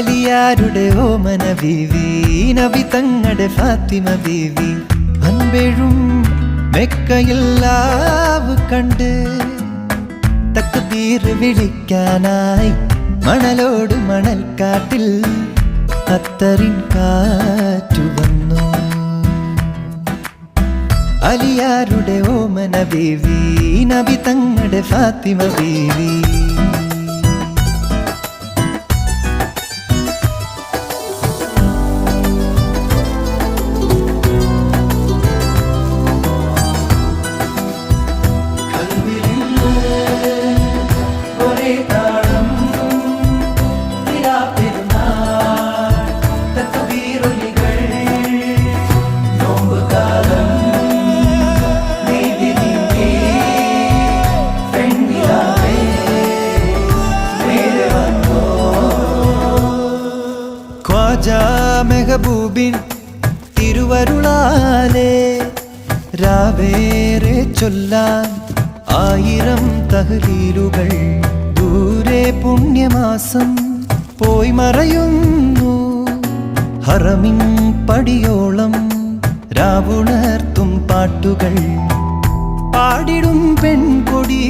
അലിയാരുടെ ഓമന ബീവി, നബി തങ്ങളുടെ ഫാത്തിമ ബീവി, അൻപെഴും മെക്കയില്ലാവ് കണ്ട് തക്ബീർ വിളിക്കാനായി മണലോട് മണൽക്കാട്ടിൽ അത്തറിൻ കാറ്റു വന്നു. അലിയാരുടെ ഓമന ബീവി, നബി തങ്ങളുടെ ഫാത്തിമ ബീവി. മെഹബൂബിൻ തിരുവരുളാലേ രാവേറെ ചൊല്ലാൻ 1000 തഹ്ലീലുകൾ. ദൂരെ പുണ്യമാസം പോയി മറയുന്നു, ഹറമിൻ പടിയോളം രാവുണർത്തും പാട്ടുകൾ പാടിടും പെൺകൊടി